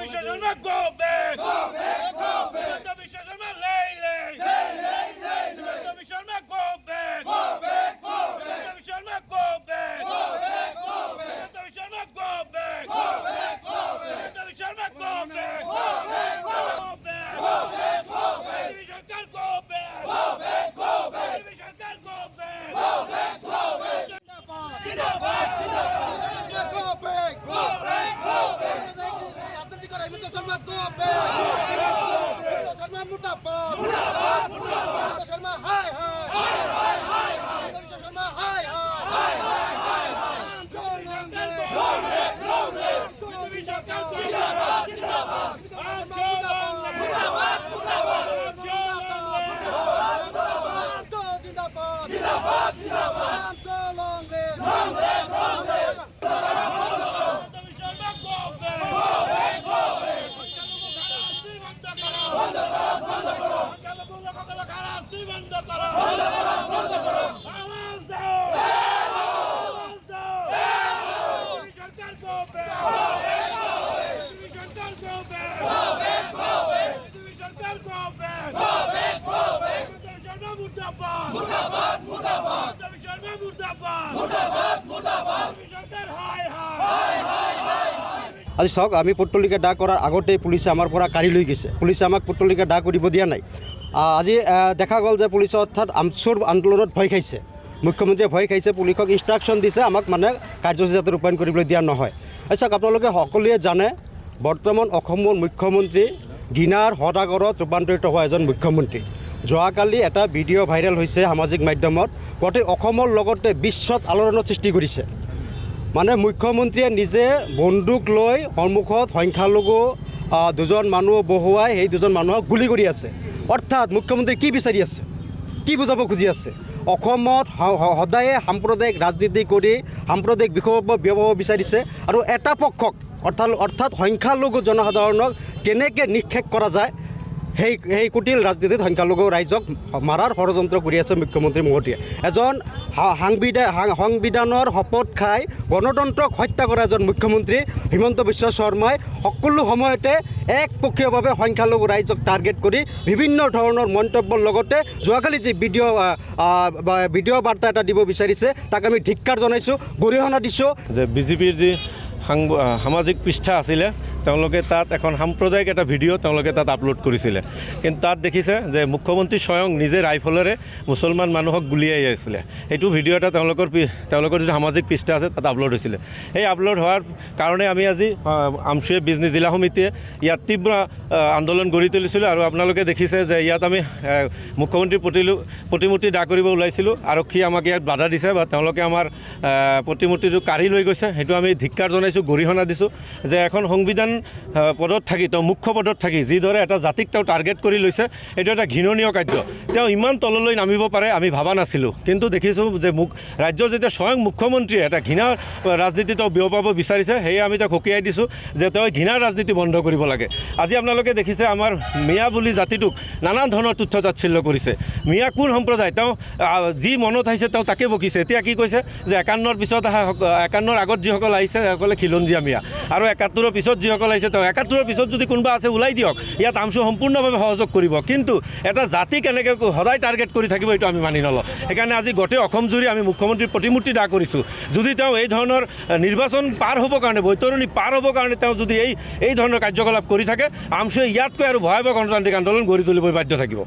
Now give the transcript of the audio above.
Viశ్వశర్మ go back. Himanta Biswa Sharma lay. Himanta Biswa Sharma go back. Himanta Biswa Sharma go back. Himanta Biswa Sharma go back. Himanta Biswa Sharma go back. Moदी Sarkar go back. Moदी Sarkar go back. Zindabad. আজি চাওক আমি পট্টলিকা দা কৰাৰ আগতে পুলিচে আমাৰ পৰা কাঢ়ি লৈ গৈছে পুলিচে আমাক পট্টলিকা দা কৰিব দিয়া নাই আজি দেখা গ'ল যে পুলিচে অৰ্থাৎ আমচুৰ আন্দোলনত ভয় খাইছে মুখ্যমন্ত্ৰীয়ে ভয় খাইছে পুলিচক ইনষ্ট্ৰাকশ্যন দিছে আমাক মানে কাৰ্যসূচী যাতে ৰূপায়ণ কৰিবলৈ দিয়া নহয় চাওক আপোনালোকে সকলোৱে জানে বৰ্তমান অসমৰ মুখ্যমন্ত্ৰী ঘৃণাৰ সদাগৰত ৰূপান্তৰিত হোৱা এজন মুখ্যমন্ত্ৰী যোৱাকালি এটা ভিডিঅ' ভাইৰেল হৈছে সামাজিক মাধ্যমত গোটেই অসমৰ লগতে বিশ্বত আলোড়নৰ সৃষ্টি কৰিছে মানে মুখ্যমন্ত্ৰীয়ে নিজে বন্দুক লৈ সন্মুখত সংখ্যালঘু দুজন মানুহ বহুৱাই সেই দুজন মানুহক গুলি কৰি আছে অৰ্থাৎ মুখ্যমন্ত্ৰী কি বিচাৰি আছে কি বুজাব খুজি আছে অসমত সদায়ে সাম্প্ৰদায়িক ৰাজনীতি কৰি সাম্প্ৰদায়িক বিষয়ব বিয়পাব বিচাৰিছে আৰু এটা পক্ষক অৰ্থাৎ সংখ্যালঘু জনসাধাৰণক কেনেকৈ নিক্ষেপ কৰা যায় সেই কুটিল ৰাজনীতিত সংখ্যালঘু ৰাইজক মাৰাৰ ষড়যন্ত্ৰ কৰি আছে মুখ্যমন্ত্ৰী মহোদয়ে এজন সংবিধানৰ শপত খাই গণতন্ত্ৰক হত্যা কৰা এজন মুখ্যমন্ত্ৰী হিমন্ত বিশ্ব শৰ্মাই সকলো সময়তে একপক্ষীয়ভাৱে সংখ্যালঘু ৰাইজক টাৰ্গেট কৰি বিভিন্ন ধৰণৰ মন্তব্যৰ লগতে যোৱাকালি যি ভিডিঅ' বাৰ্তা এটা দিব বিচাৰিছে তাক আমি ধিক্কাৰ জনাইছোঁ গৰিহণা দিছোঁ যে বিজেপিৰ যি সামাজিক পৃষ্ঠা আছিলে তেওঁলোকে তাত এখন সাম্প্ৰদায়িক এটা ভিডিঅ' তেওঁলোকে তাত আপলোড কৰিছিলে কিন্তু তাত দেখিছে যে মুখ্যমন্ত্ৰী স্বয়ং নিজে ৰাইফলেৰে মুছলমান মানুহক গুলিয়াই আছিলে সেইটো ভিডিঅ' এটা তেওঁলোকৰ যিটো সামাজিক পৃষ্ঠা আছে তাত আপলোড হৈছিলে সেই আপলোড হোৱাৰ কাৰণে আমি আজি আমচুৱে বিজনী জিলা সমিতিয়ে ইয়াত তীব্ৰ আন্দোলন গঢ়ি তুলিছিলোঁ আৰু আপোনালোকে দেখিছে যে ইয়াত আমি মুখ্যমন্ত্ৰীৰ প্ৰতিমূৰ্তি দা কৰিব ওলাইছিলোঁ আৰক্ষীয়ে আমাক ইয়াত বাধা দিছে বা তেওঁলোকে আমাৰ প্ৰতিমূৰ্তিটো কাঢ়ি লৈ গৈছে সেইটো আমি ধিক্কাৰ জনাইছোঁ গৰিহণা দিছোঁ যে এখন সংবিধান পদত থাকি তেওঁ মুখ্য পদত থাকি যিদৰে এটা জাতিক তেওঁ টাৰ্গেট কৰি লৈছে এইটো এটা ঘৃণনীয় কাৰ্য তেওঁ ইমান তললৈ নামিব পাৰে আমি ভাবা নাছিলোঁ কিন্তু দেখিছোঁ যে ৰাজ্যৰ যেতিয়া স্বয়ং মুখ্যমন্ত্ৰীয়ে এটা ঘৃণাৰ ৰাজনীতি তেওঁ বিয়পাব বিচাৰিছে সেয়ে আমি তেওঁক সকীয়াই দিছোঁ যে তেওঁ ঘৃণাৰ ৰাজনীতি বন্ধ কৰিব লাগে আজি আপোনালোকে দেখিছে আমাৰ মিয়া বুলি জাতিটোক নানান ধৰণৰ তুচ্ছ তাচ্ছিল্য কৰিছে মিয়া কোন সম্প্ৰদায় তেওঁ যি মনত আহিছে তেওঁ তাকে বকিছে এতিয়া কি কৈছে যে 51ৰ পিছত 51ৰ আগত যিসকল আহিছে সকলে খিলঞ্জীয়া মিয়া আৰু 71ৰ পিছত যিসকল আহিছে তেওঁ 71ৰ পিছত যদি কোনোবা আছে ওলাই দিয়ক ইয়াত আমচু সম্পূৰ্ণভাৱে সহযোগ কৰিব কিন্তু এটা জাতি কেনেকৈ সদায় টাৰ্গেট কৰি থাকিব এইটো আমি মানি নলওঁ সেইকাৰণে আজি গোটেই অসম জুৰি আমি মুখ্যমন্ত্ৰীৰ প্ৰতিমূৰ্তি দা কৰিছোঁ যদি তেওঁ এই ধৰণৰ নিৰ্বাচন পাৰ হ'বৰ কাৰণে বৈতৰণি পাৰ হ'বৰ কাৰণে তেওঁ যদি এই ধৰণৰ কাৰ্যকলাপ কৰি থাকে আমচুৱে ইয়াতকৈ আৰু ভয়াৱহ গণতান্ত্ৰিক আন্দোলন গঢ়ি তুলিবলৈ বাধ্য থাকিব।